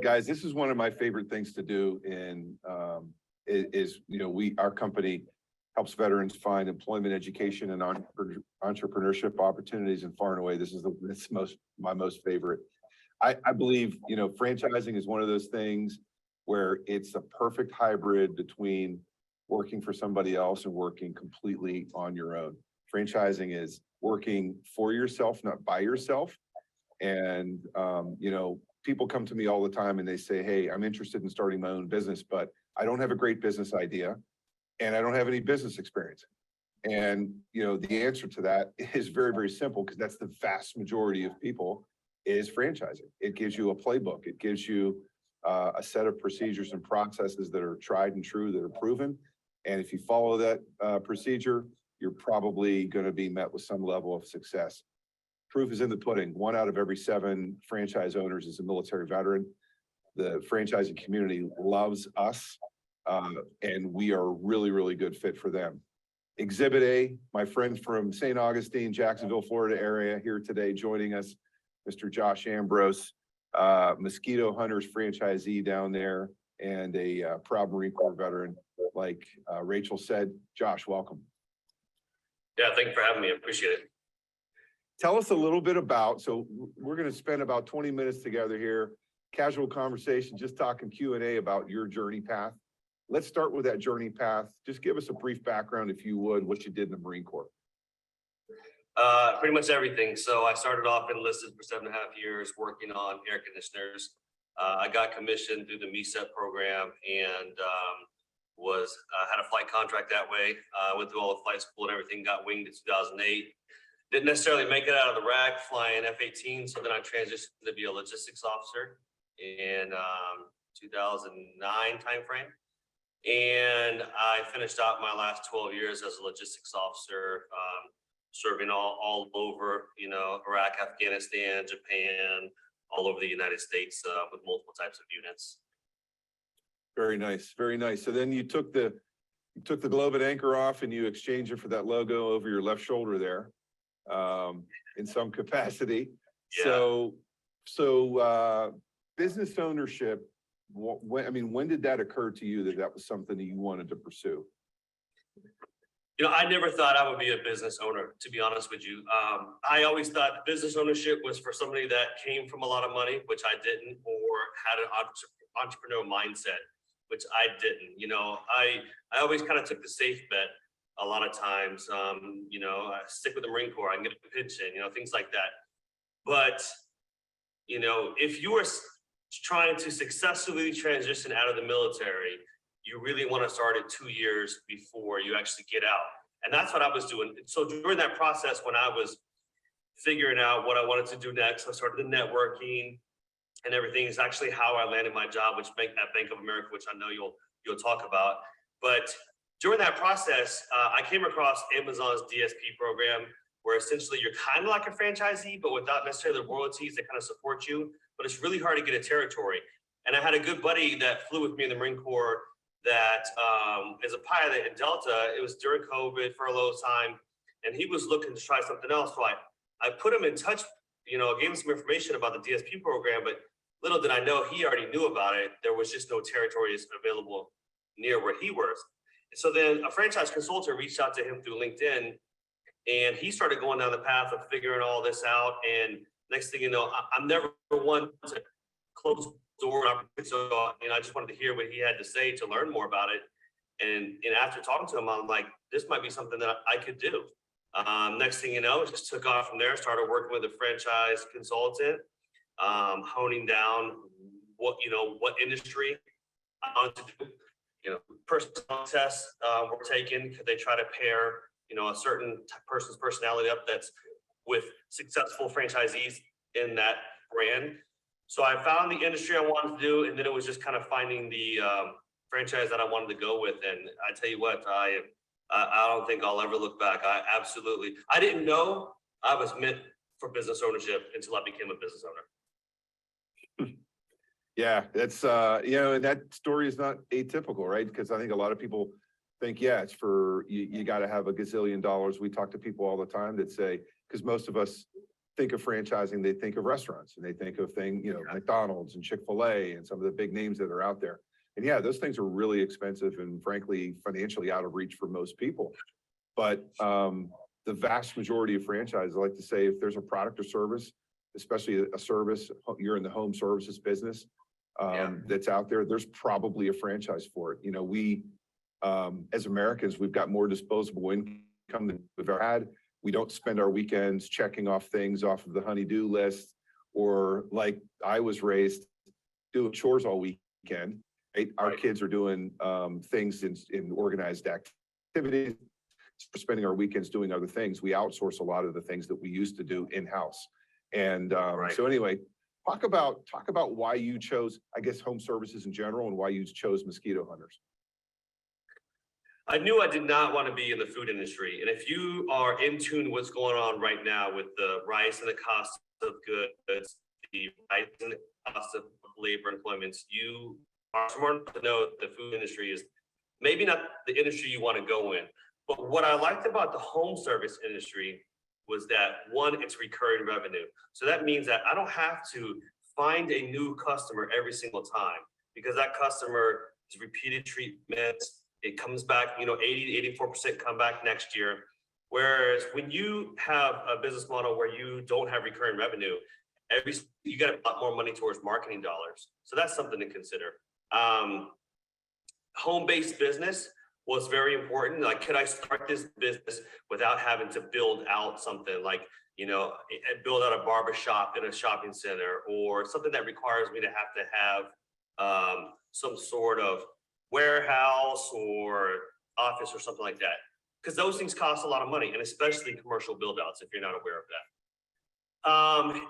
guys, this is one of my favorite things to do our company helps veterans find employment, education, and entrepreneurship opportunities, and far and away, this is my most favorite. I believe, franchising is one of those things where it's the perfect hybrid between working for somebody else and working completely on your own. Franchising is working for yourself, not by yourself. And, people come to me all the time and they say, hey, I'm interested in starting my own business, but I don't have a great business idea and I don't have any business experience. And, the answer to that is very, very simple, because that's the vast majority of people is franchising. It gives you a playbook. It gives you a set of procedures and processes that are tried and true, that are proven. And if you follow that procedure, you're probably going to be met with some level of success. Proof is in the pudding. 1 out of every 7 franchise owners is a military veteran. The franchising community loves us, and we are a really, really good fit for them. Exhibit A, my friend from St. Augustine, Jacksonville, Florida area here today joining us, Mr. Josh Ambrose, Mosquito Hunters franchisee down there, and a proud Marine Corps veteran. Like Rachel said, Josh, welcome. Yeah, thank you for having me. I appreciate it. Tell us a little bit about, so we're going to spend about 20 minutes together here, casual conversation, just talking Q&A about your journey path. Let's start with that journey path. Just give us a brief background, if you would, what you did in the Marine Corps. Pretty much everything. So I started off enlisted for 7.5 years working on air conditioners. I got commissioned through the MESEP program and had a flight contract that way. Went through all the flight school and everything, got winged in 2008. Didn't necessarily make it out of the RAC flying F-18, so then I transitioned to be a logistics officer in 2009 timeframe. And I finished out my last 12 years as a logistics officer, serving all over, Iraq, Afghanistan, Japan, all over the United States with multiple types of units. Very nice, very nice. So then you took the globe and anchor off and you exchanged it for that logo over your left shoulder there, in some capacity. Yeah. So business ownership, when did that occur to you that was something that you wanted to pursue? I never thought I would be a business owner, to be honest with you. I always thought business ownership was for somebody that came from a lot of money, which I didn't, or had an entrepreneurial mindset, which I didn't. I always kind of took the safe bet a lot of times. I stick with the Marine Corps, I can get a pension, things like that. But, if you were trying to successfully transition out of the military, you really want to start it 2 years before you actually get out. And that's what I was doing. So during that process, when I was figuring out what I wanted to do next, I started the networking and everything. Is actually how I landed my job, at Bank of America, which I know you'll talk about. But during that process, I came across Amazon's DSP program, where essentially you're kind of like a franchisee, but without necessarily the royalties that kind of support you. But it's really hard to get a territory. And I had a good buddy that flew with me in the Marine Corps that is a pilot in Delta. It was during COVID, furlough time, and he was looking to try something else. So I put him in touch, gave him some information about the DSP program, but little did I know he already knew about it. There was just no territories available near where he was. And so then a franchise consultant reached out to him through LinkedIn, and he started going down the path of figuring all this out. And next thing you know, I'm never one to close door. So, I just wanted to hear what he had to say to learn more about it. And after talking to him, I'm like, this might be something that I could do. Next thing you know, it just took off from there. Started working with a franchise consultant, honing down what industry I wanted to do. Personal tests were taken. Could they try to pair, a certain person's personality up that's with successful franchisees in that brand? So I found the industry I wanted to do, and then it was just kind of finding the franchise that I wanted to go with. And I tell you what, I don't think I'll ever look back. I didn't know I was meant for business ownership until I became a business owner. Yeah, that's, and that story is not atypical, right? Because I think a lot of people think, it's for, you got to have a gazillion dollars. We talk to people all the time that say, because most of us think of franchising, they think of restaurants and they think of McDonald's and Chick-fil-A and some of the big names that are out there. And yeah, those things are really expensive and frankly, financially out of reach for most people. But the vast majority of franchises, I like to say, if there's a product or service, especially a service, you're in the home services business, that's out there, there's probably a franchise for it. You know, we, as Americans, we've got more disposable income than we've ever had. We don't spend our weekends checking off things off of the honey-do list, or like I was raised doing chores all weekend. Right? Our kids are doing things in organized activities. We're spending our weekends doing other things. We outsource a lot of the things that we used to do in-house. And so anyway, talk about why you chose, I guess, home services in general, and why you chose Mosquito Hunters. I knew I did not want to be in the food industry. And if you are in tune with what's going on right now with the rise in the cost of goods, the rise in the cost of labor employments, you are smart to know the food industry is maybe not the industry you want to go in. But what I liked about the home service industry was that, one, it's recurring revenue. So that means that I don't have to find a new customer every single time, because that customer is repeated treatments. It comes back, 80 to 84% come back next year. Whereas when you have a business model where you don't have recurring revenue, you got a lot more money towards marketing dollars. So that's something to consider. Home-based business was very important. Like, could I start this business without having to build out something like, build out a barber shop in a shopping center, or something that requires me to have some sort of warehouse or office or something like that, because those things cost a lot of money, and especially commercial build outs if you're not aware of that.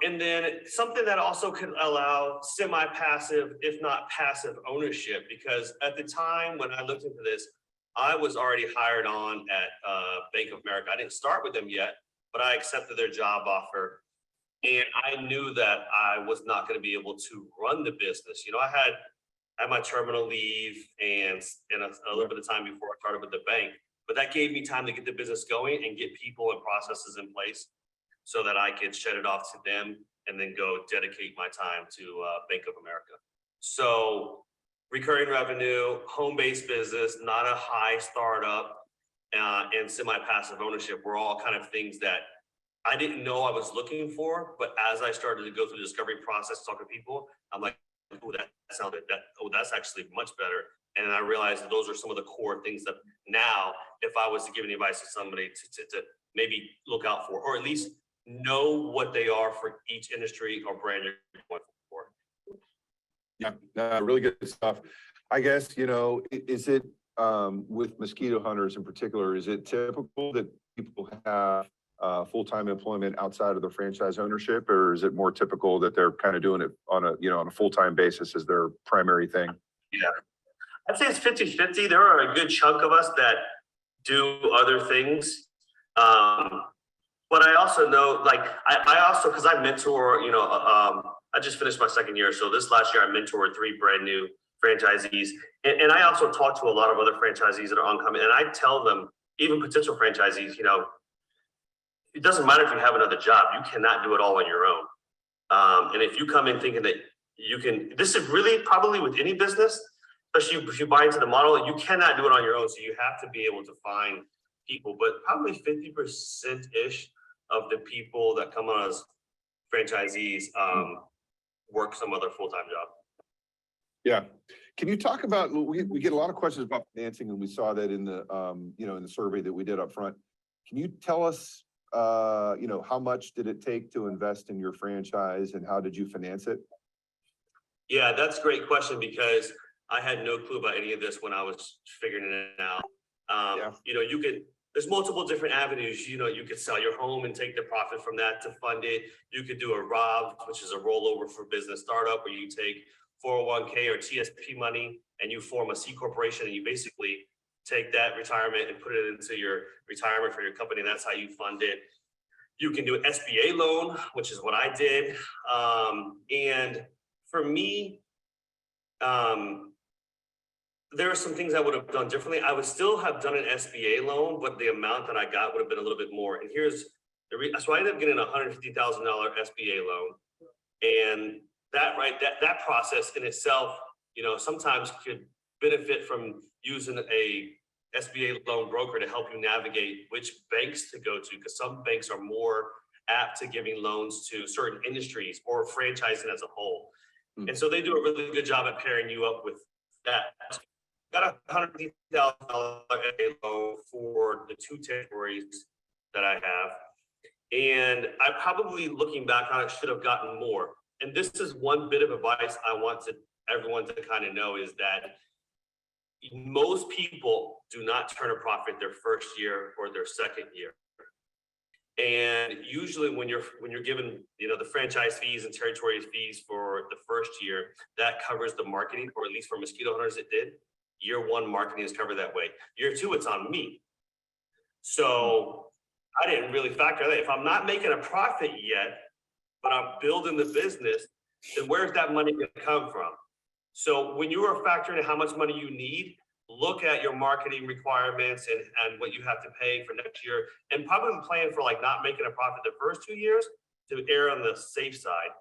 And then something that also could allow semi-passive, if not passive ownership, because at the time when I looked into this, I was already hired on at Bank of America. I didn't start with them yet, but I accepted their job offer. And I knew that I was not going to be able to run the business. I had my terminal leave and a little bit of time before I started with the bank, but that gave me time to get the business going and get people and processes in place so that I could shed it off to them and then go dedicate my time to Bank of America. So recurring revenue, home-based business, not a high startup, and semi-passive ownership were all kind of things that I didn't know I was looking for, but as I started to go through the discovery process, talking to people, I'm like, oh, that's actually much better. And I realized that those are some of the core things that now, if I was to give any advice to somebody to maybe look out for, or at least know what they are for each industry or brand you're going for. Yeah, really good stuff. I guess, is it with Mosquito Hunters in particular, is it typical that people have full-time employment outside of the franchise ownership, or is it more typical that they're kind of doing it on a full-time basis as their primary thing? Yeah, I'd say it's 50-50. There are a good chunk of us that do other things. But I also know, like, I also, because I mentor, I just finished my second year. So this last year I mentored 3 brand new franchisees. And I also talk to a lot of other franchisees that are oncoming. And I tell them, even potential franchisees, it doesn't matter if you have another job, you cannot do it all on your own. And if you come in thinking that you can, this is really probably with any business, especially if you buy into the model, you cannot do it on your own. So you have to be able to find people, but probably 50%-ish of the people that come on as franchisees work some other full-time job. Yeah. Can you talk about, we get a lot of questions about financing, and we saw that in the, in the survey that we did up front. Can you tell us, how much did it take to invest in your franchise, and how did you finance it? Yeah, that's a great question, because I had no clue about any of this when I was figuring it out. There's multiple different avenues. You could sell your home and take the profit from that to fund it. You could do a ROB, which is a rollover for business startup, where you take 401k or TSP money and you form a C corporation, and you basically take that retirement and put it into your retirement for your company. And that's how you fund it. You can do an SBA loan, which is what I did. And for me, there are some things I would have done differently. I would still have done an SBA loan, but the amount that I got would have been a little bit more. And here's So I ended up getting a $150,000 SBA loan. And that process in itself, sometimes could benefit from using a SBA loan broker to help you navigate which banks to go to, because some banks are more apt to giving loans to certain industries or franchising as a whole. And so they do a really good job at pairing you up with that. Got a $150,000 loan for the 2 territories that I have. And I probably, looking back on it, should have gotten more. And this is one bit of advice I want everyone to kind of know, is that most people do not turn a profit their first year or their second year. And usually when you're given, the franchise fees and territory fees for the first year, that covers the marketing, or at least for Mosquito Hunters it did. Year 1 marketing is covered that way. Year 2, it's on me. So I didn't really factor that. If I'm not making a profit yet, but I'm building the business, then where's that money going to come from? So when you are factoring how much money you need, look at your marketing requirements and what you have to pay for next year, and probably plan for not making a profit the first 2 years to err on the safe side.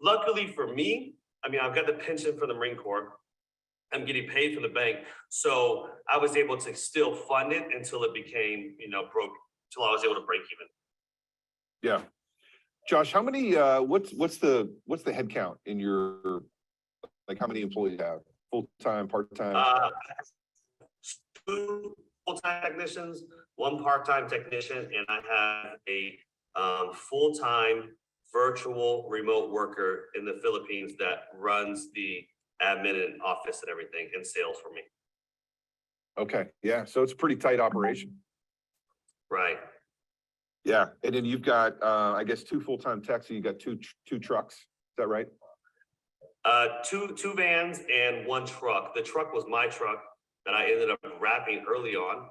Luckily for me, I've got the pension from the Marine Corps. I'm getting paid from the bank. So I was able to still fund it until it became, broke, until I was able to break even. Yeah. Josh, how many, what's the head count in your, how many employees you have? Full-time, part-time? 2 full-time technicians, 1 part-time technician, and I have a full-time virtual remote worker in the Philippines that runs the admin and office and everything and sales for me. Okay. Yeah. So it's a pretty tight operation. Right. Yeah. And then you've got, I guess, 2 full-time techs. So you got two trucks. Is that right? 2 vans and 1 truck. The truck was my truck that I ended up wrapping early on.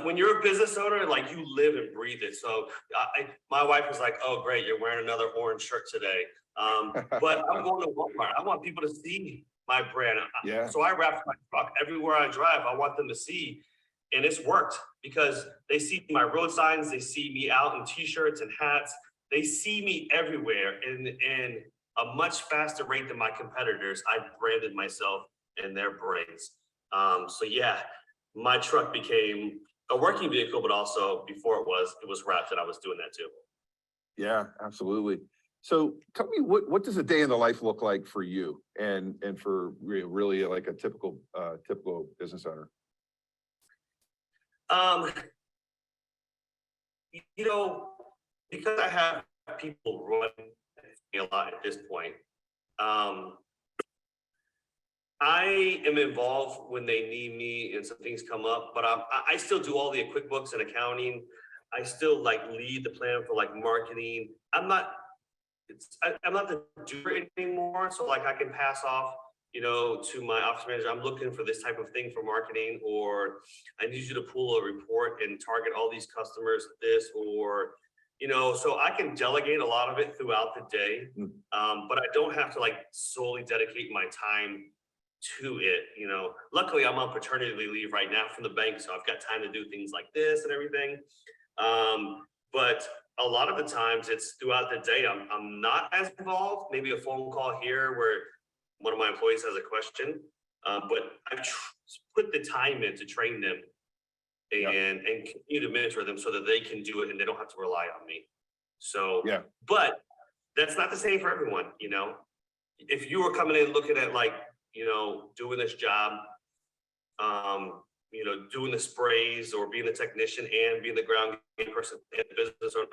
When you're a business owner, you live and breathe it. So my wife was like, "Oh, great, you're wearing another orange shirt today." But I'm going to Walmart. I want people to see my brand. Yeah. So I wrapped my truck everywhere I drive. I want them to see, and it's worked because they see my road signs. They see me out in t-shirts and hats. They see me everywhere, and a much faster rate than my competitors. I branded myself in their brains. So yeah, my truck became a working vehicle, but also before it was wrapped, and I was doing that too. Yeah, absolutely. So tell me, what does a day in the life look like for you and for really like a typical business owner? Because I have people running me a lot at this point, I am involved when they need me and some things come up, but I still do all the QuickBooks and accounting. I still lead the plan for marketing. I'm not the doer anymore. So I can pass off, to my office manager, I'm looking for this type of thing for marketing, or I need you to pull a report and target all these customers, or, so I can delegate a lot of it throughout the day. But I don't have to solely dedicate my time to it. Luckily I'm on paternity leave right now from the bank, so I've got time to do things like this and everything. But a lot of the times it's throughout the day. I'm not as involved. Maybe a phone call here where one of my employees has a question, but I've put the time in to train them and continue to mentor them so that they can do it and they don't have to rely on me. So, yeah, but that's not the same for everyone. If you were coming in looking at doing this job, doing the sprays or being the technician and being the ground game person and business owner,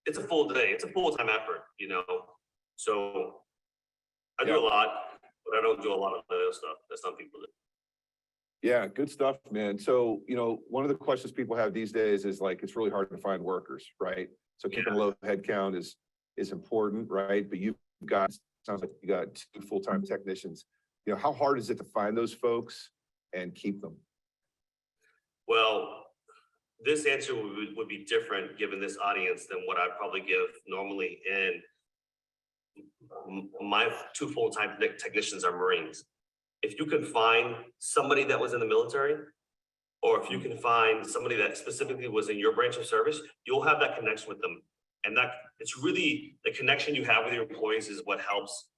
it's a full day. It's a full-time effort, So I do a lot, but I don't do a lot of the other stuff that some people do. Yeah, good stuff, man. So, one of the questions people have these days is it's really hard to find workers, right? So keeping a low head count is important, right? But sounds like you got 2 full-time technicians. How hard is it to find those folks and keep them? Well, this answer would be different given this audience than what I'd probably give normally. And my 2 full-time technicians are Marines. If you can find somebody that was in the military or if you can find somebody that specifically was in your branch of service, you'll have that connection with them. And that it's really the connection you have with your employees is what helps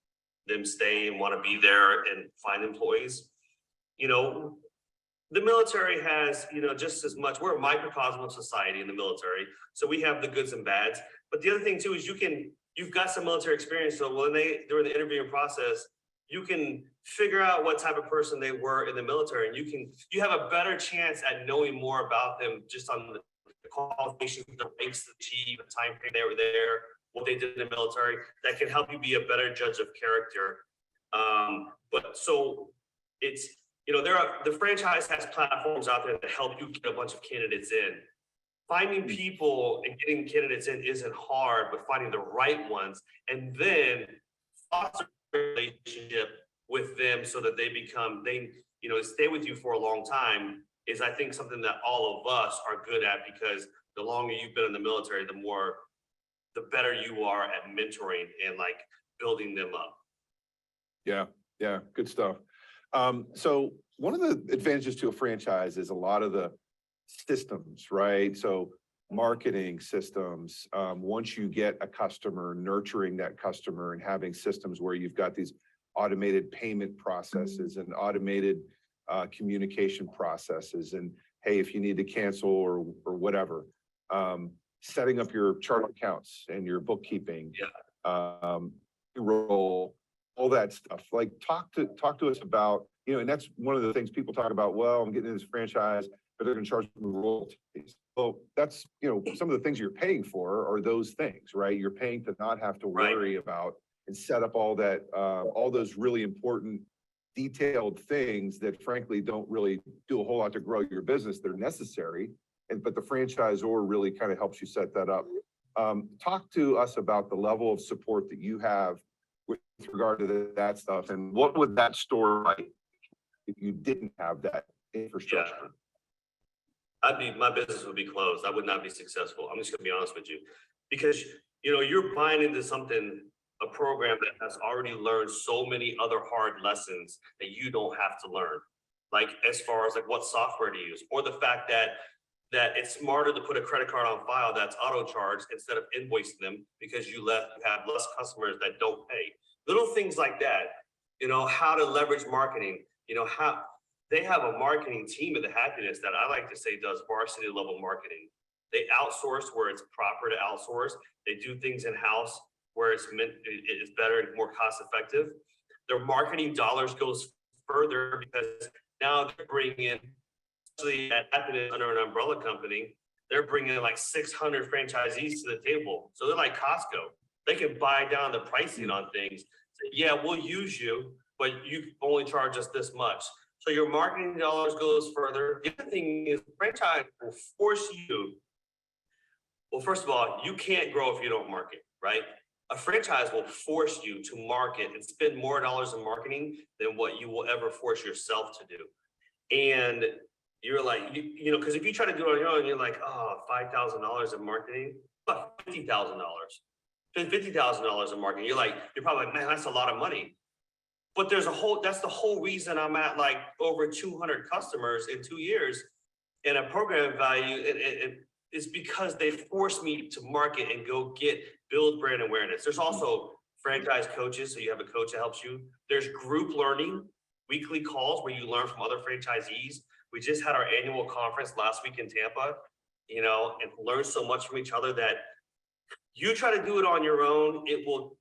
them stay and want to be there and find employees. You know, the military has, just as much, we're a microcosm of society in the military. So we have the goods and bads. But the other thing too is you've got some military experience. So when during the interviewing process, you can figure out what type of person they were in the military, and you have a better chance at knowing more about them just on the qualifications, the ranks they achieved, the time frame they were there, what they did in the military. That can help you be a better judge of character. But so it's, the franchise has platforms out there that help you get a bunch of candidates in. Finding people and getting candidates in isn't hard, but finding the right ones and then foster a relationship with them so that they stay with you for a long time is, I think, something that all of us are good at, because the longer you've been in the military, the better you are at mentoring and like building them up. Yeah, good stuff. So one of the advantages to a franchise is a lot of the systems, right? So marketing systems, once you get a customer, nurturing that customer and having systems where you've got these automated payment processes and automated communication processes, and hey, if you need to cancel or whatever, setting up your chart accounts and your bookkeeping, role, all that stuff. Like talk to us about, and that's one of the things people talk about. Well, I'm getting into this franchise, but they're going to charge me royalties. Well, that's, some of the things you're paying for are those things, right? You're paying to not have to worry about and set up all that, all those really important detailed things that frankly don't really do a whole lot to grow your business. They're necessary, but the franchisor really kind of helps you set that up. Talk to us about the level of support that you have with regard to that stuff, and what would that store like if you didn't have that infrastructure? My business would be closed. I would not be successful. I'm just gonna be honest with you, because you're buying into a program that has already learned so many other hard lessons that you don't have to learn. Like as far as like what software to use, or the fact that it's smarter to put a credit card on file that's auto charged instead of invoicing them because you have less customers that don't pay. Little things like that. How to leverage marketing. How they have a marketing team at the Happiness that I like to say does varsity level marketing. They outsource where it's proper to outsource. They do things in house where it's better and more cost effective. Their marketing dollars goes further because now they're bringing in, especially at Happiness under an umbrella company, they're bringing in like 600 franchisees to the table. So they're like Costco. They can buy down the pricing on things. Say, yeah, we'll use you, but you only charge us this much. So your marketing dollars goes further. The other thing is franchise will force you. Well, first of all, you can't grow if you don't market, right? A franchise will force you to market and spend more dollars in marketing than what you will ever force yourself to do. And you're like, because if you try to do it on your own, you're like, oh, $5,000 in marketing, about $50,000. Spend $50,000 in marketing. You're probably like, man, that's a lot of money. But that's the whole reason I'm at like over 200 customers in 2 years and a program value. It's because they forced me to market and build brand awareness. There's also franchise coaches. So you have a coach that helps you. There's group learning, weekly calls where you learn from other franchisees. We just had our annual conference last week in Tampa, and learned so much from each other that you try to do it on your own. It will,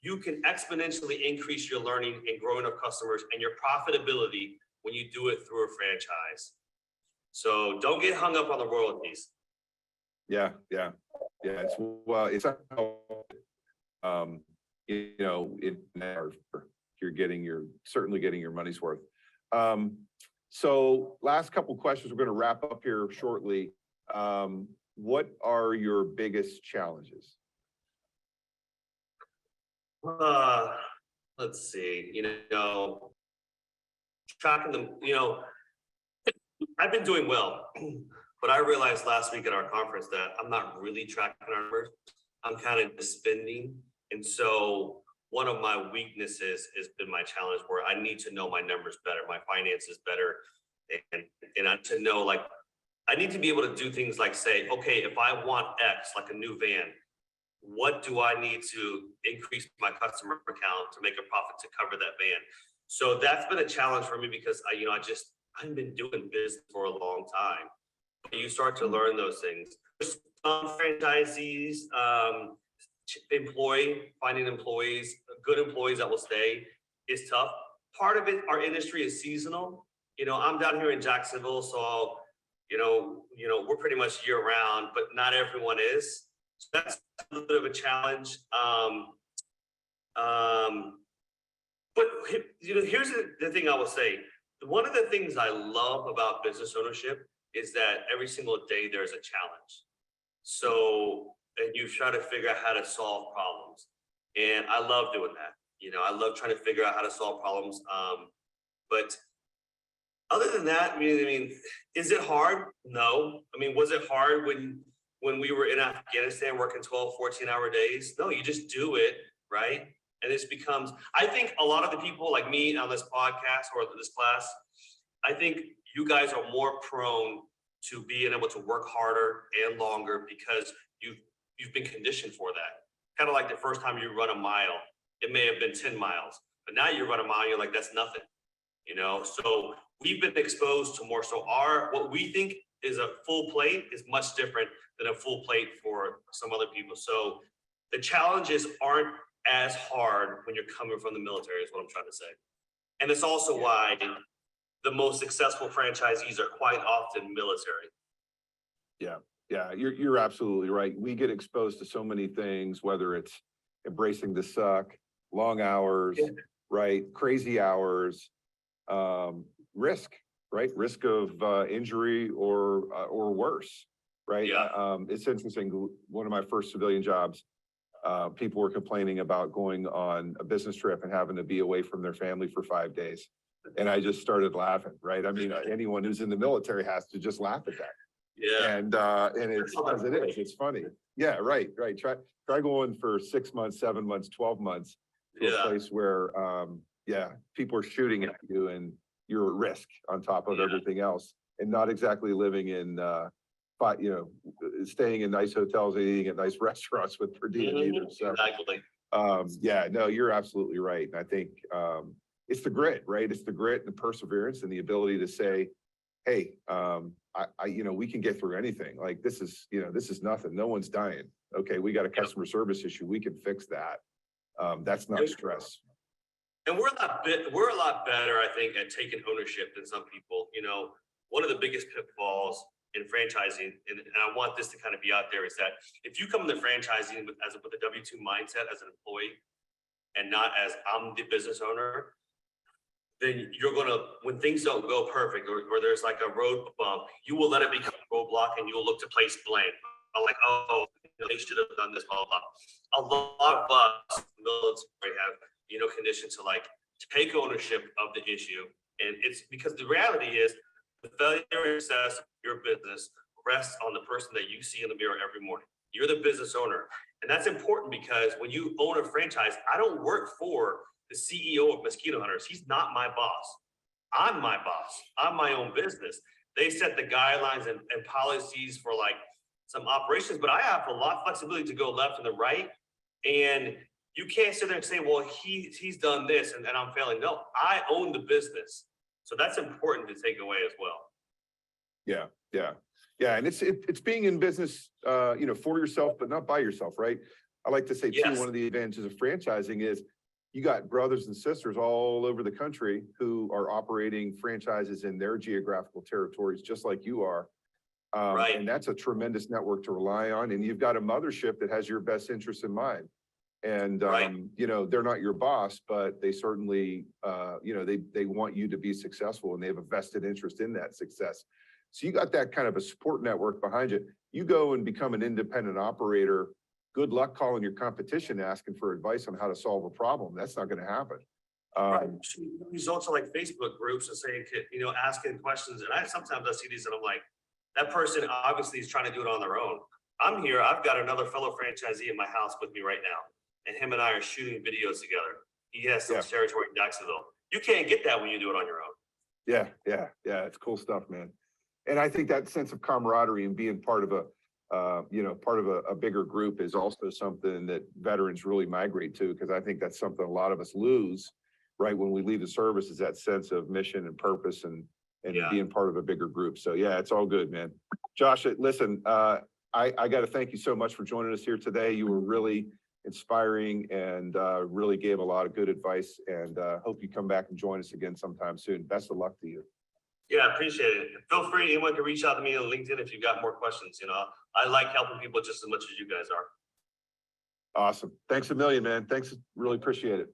you can exponentially increase your learning and growing of customers and your profitability when you do it through a franchise. So don't get hung up on the royalties. Yeah. It's you're certainly getting your money's worth. So last couple of questions. We're going to wrap up here shortly. What are your biggest challenges? Let's see, tracking them, I've been doing well, but I realized last week at our conference that I'm not really tracking our numbers. I'm kind of just spending. And so one of my weaknesses has been my challenge where I need to know my numbers better, my finances better. And to know, like, I need to be able to do things like say, okay, if I want X, like a new van, what do I need to increase my customer count to make a profit to cover that van? So that's been a challenge for me because I've been doing business for a long time. But you start to learn those things. Some franchisees finding employees, good employees that will stay is tough. Part of it, our industry is seasonal. I'm down here in Jacksonville, so we're pretty much year round, but not everyone is. So that's a little bit of a challenge. But here's the thing I will say. One of the things I love about business ownership is that every single day there's a challenge. So, and you try to figure out how to solve problems. And I love doing that. I love trying to figure out how to solve problems. But other than that, I mean, is it hard? No. I mean, was it hard when we were in Afghanistan working 12, 14-hour days? No, you just do it, right? And this becomes, I think a lot of the people like me on this podcast or this class, I think you guys are more prone to being able to work harder and longer because you've been conditioned for that. Kind of like the first time you run a mile, it may have been 10 miles, but now you run a mile, you're like, that's nothing, So we've been exposed to more. So what we think is a full plate is much different than a full plate for some other people. So the challenges aren't as hard when you're coming from the military is what I'm trying to say. And it's also why the most successful franchisees are quite often military. Yeah, you're absolutely right. We get exposed to so many things, whether it's embracing the suck, long hours, right? Crazy hours, risk, right? Risk of injury or worse, right? Yeah. It's interesting. One of my first civilian jobs, people were complaining about going on a business trip and having to be away from their family for 5 days. And I just started laughing, right? I mean, anyone who's in the military has to just laugh at that. Yeah. And it's as it is, it's funny. Yeah, right. Try going for 6 months, 7 months, 12 months to a place where, people are shooting at you and you're at risk on top of everything else and not exactly living in, staying in nice hotels and eating at nice restaurants with per diem either. So, exactly. No, you're absolutely right. And I think, it's the grit, right? It's the grit and the perseverance and the ability to say, hey, we can get through anything. Like this is nothing. No one's dying. Okay, we got a customer service issue. We can fix that. That's not stress. And we're a lot better, I think, at taking ownership than some people. One of the biggest pitfalls in franchising, and I want this to kind of be out there, is that if you come into franchising with a W-2 mindset as an employee and not as I'm the business owner, then you're when things don't go perfect or there's like a road bump, you will let it become a roadblock and you will look to place blame. Like, they should have done this, blah, blah, blah. A lot of us military have, conditioned to like take ownership of the issue. And it's because the reality is the failure and success of your business rests on the person that you see in the mirror every morning. You're the business owner. And that's important because when you own a franchise, I don't work for the CEO of Mosquito Hunters. He's not my boss. I'm my boss. I'm my own business. They set the guidelines and policies for like some operations, but I have a lot of flexibility to go left and the right. And you can't sit there and say, well, he's done this and I'm failing. No, I own the business. So that's important to take away as well. Yeah. And it's being in business, for yourself, but not by yourself, right? I like to say too, one of the advantages of franchising is you got brothers and sisters all over the country who are operating franchises in their geographical territories, just like you are. Right. And that's a tremendous network to rely on. And you've got a mothership that has your best interests in mind. And, they're not your boss, but they certainly, they want you to be successful and they have a vested interest in that success. So you got that kind of a support network behind you. You go and become an independent operator. Good luck calling your competition, asking for advice on how to solve a problem. That's not going to happen. Right. There's also like Facebook groups and saying, asking questions. And sometimes I see these and I'm like, that person obviously is trying to do it on their own. I'm here. I've got another fellow franchisee in my house with me right now. And him and I are shooting videos together. He has some territory in Jacksonville. You can't get that when you do it on your own. Yeah, it's cool stuff, man. And I think that sense of camaraderie and being part of a bigger group is also something that veterans really migrate to, because I think that's something a lot of us lose, right? When we leave the service, is that sense of mission and purpose and Yeah. being part of a bigger group. So yeah, it's all good, man. Josh, listen, I got to thank you so much for joining us here today. You were really inspiring and really gave a lot of good advice, and hope you come back and join us again sometime soon. Best of luck to you. Yeah, I appreciate it. Feel free, anyone can reach out to me on LinkedIn if you've got more questions, you know. I like helping people just as much as you guys are. Awesome. Thanks a million, man. Thanks. Really appreciate it.